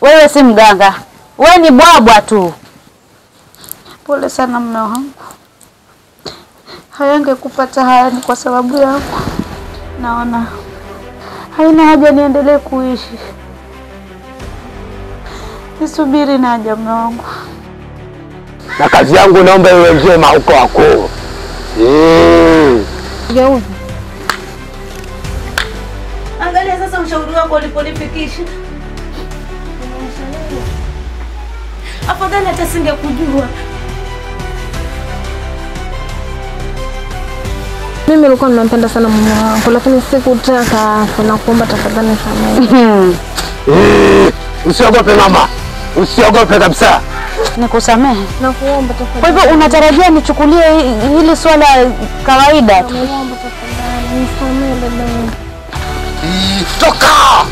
Wewe si mganga. Wewe ni bwabwa tu. Pole sana mume wangu. Hayangekupata haya ni kwa sababu yako. Naona haina haja niendelee kuishi. Nisubiri naja mume wangu. Na kazi yangu naomba iwe njema huko wako. Geuzi. Angalia sasa ushauri wako uliponifikisha. Afadhali hata singekujua. Mimi nilikuwa ninampenda sana mume wangu lakini sikutaka na kuomba tafadhali nisamehe. Usiogope mama. Usiogope kabisa. Nikusamehe. Nakuomba tafadhali. Kwa hivyo unatarajia nichukulie hili swala kawaida tu? Nakuomba tafadhali nisamehe dada. Toka!